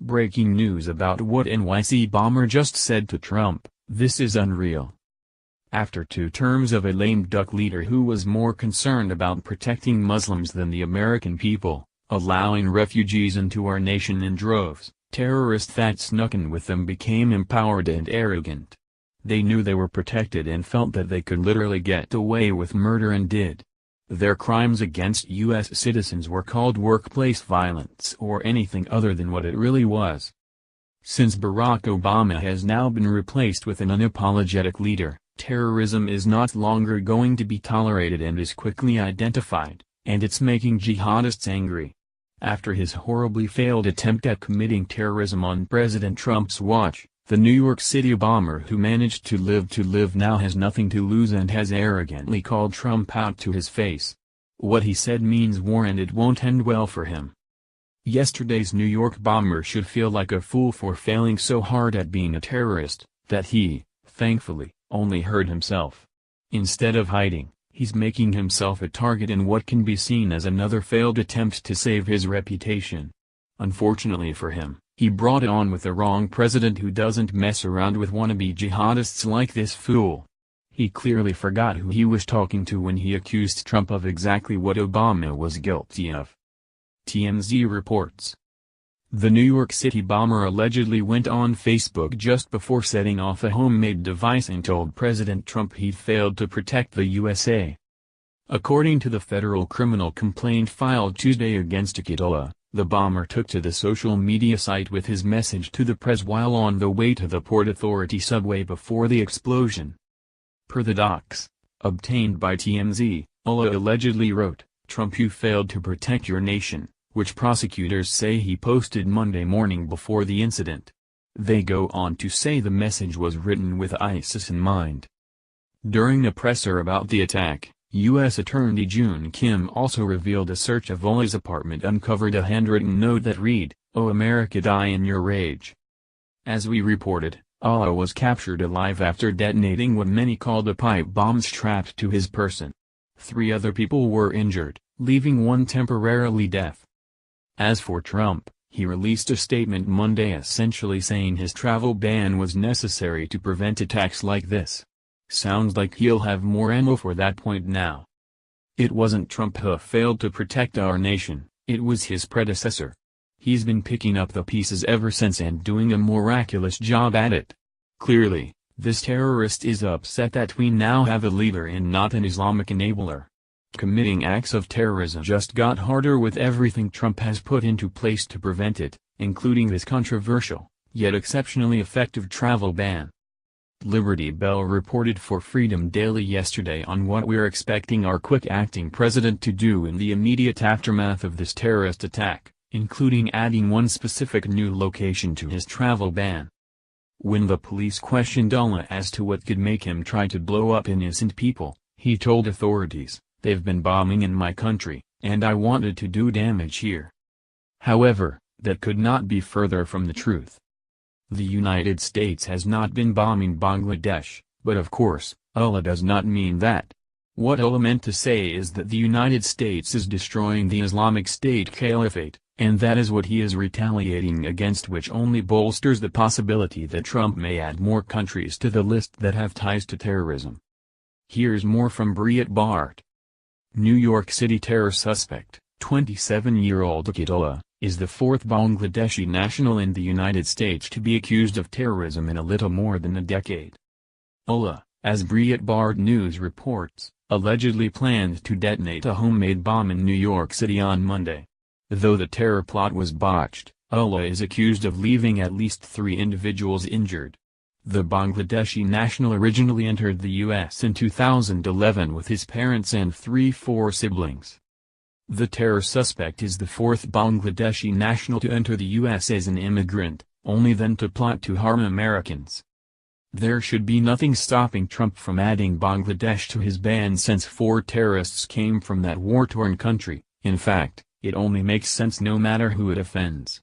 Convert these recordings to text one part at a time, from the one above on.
Breaking news about what NYC bomber just said to Trump: "This is unreal." After 2 terms of a lame duck leader who was more concerned about protecting Muslims than the American people, allowing refugees into our nation in droves, terrorists that snuck in with them became empowered and arrogant. They knew they were protected and felt that they could literally get away with murder and did. Their crimes against U.S. citizens were called workplace violence or anything other than what it really was. Since Barack Obama has now been replaced with an unapologetic leader, terrorism is not longer going to be tolerated and is quickly identified, and it's making jihadists angry. After his horribly failed attempt at committing terrorism on President Trump's watch, the New York City bomber who managed to live now has nothing to lose and has arrogantly called Trump out to his face. What he said means war and it won't end well for him. Yesterday's New York bomber should feel like a fool for failing so hard at being a terrorist, that he, thankfully, only hurt himself. Instead of hiding, he's making himself a target in what can be seen as another failed attempt to save his reputation. Unfortunately for him, he brought it on with the wrong president who doesn't mess around with wannabe jihadists like this fool. He clearly forgot who he was talking to when he accused Trump of exactly what Obama was guilty of. TMZ reports. The New York City bomber allegedly went on Facebook just before setting off a homemade device and told President Trump he'd failed to protect the USA. According to the federal criminal complaint filed Tuesday against Akitola, the bomber took to the social media site with his message to the press while on the way to the Port Authority subway before the explosion. Per the docs, obtained by TMZ, Ola allegedly wrote, "Trump, you failed to protect your nation," which prosecutors say he posted Monday morning before the incident. They go on to say the message was written with ISIS in mind. During a presser about the attack, U.S. Attorney June Kim also revealed a search of Ola's apartment uncovered a handwritten note that read, "Oh America, die in your rage." As we reported, Ola was captured alive after detonating what many called a pipe bomb strapped to his person. 3 other people were injured, leaving 1 temporarily deaf. As for Trump, he released a statement Monday essentially saying his travel ban was necessary to prevent attacks like this. Sounds like he'll have more ammo for that point now. It wasn't Trump who failed to protect our nation, it was his predecessor. He's been picking up the pieces ever since and doing a miraculous job at it. Clearly, this terrorist is upset that we now have a leader and not an Islamic enabler. Committing acts of terrorism just got harder with everything Trump has put into place to prevent it, including this controversial, yet exceptionally effective travel ban. Liberty Bell reported for Freedom Daily yesterday on what we're expecting our quick-acting president to do in the immediate aftermath of this terrorist attack, including adding 1 specific new location to his travel ban. When the police questioned Ola as to what could make him try to blow up innocent people, he told authorities, "They've been bombing in my country, and I wanted to do damage here." However, that could not be further from the truth. The United States has not been bombing Bangladesh, but of course, Ola does not mean that. What Ola meant to say is that the United States is destroying the Islamic State Caliphate, and that is what he is retaliating against, which only bolsters the possibility that Trump may add more countries to the list that have ties to terrorism. Here's more from Breitbart. Bart. New York City terror suspect, 27-year-old Akitola, is the 4th Bangladeshi national in the United States to be accused of terrorism in a little more than a decade. Ola, as Breitbart News reports, allegedly planned to detonate a homemade bomb in New York City on Monday. Though the terror plot was botched, Ola is accused of leaving at least 3 individuals injured. The Bangladeshi national originally entered the U.S. in 2011 with his parents and 4 siblings. The terror suspect is the 4th Bangladeshi national to enter the U.S. as an immigrant, only then to plot to harm Americans. There should be nothing stopping Trump from adding Bangladesh to his ban since 4 terrorists came from that war-torn country. In fact, it only makes sense no matter who it offends.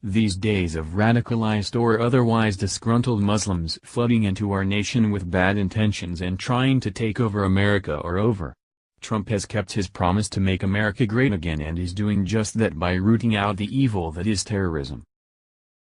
These days of radicalized or otherwise disgruntled Muslims flooding into our nation with bad intentions and trying to take over America are over. Trump has kept his promise to make America great again and is doing just that by rooting out the evil that is terrorism.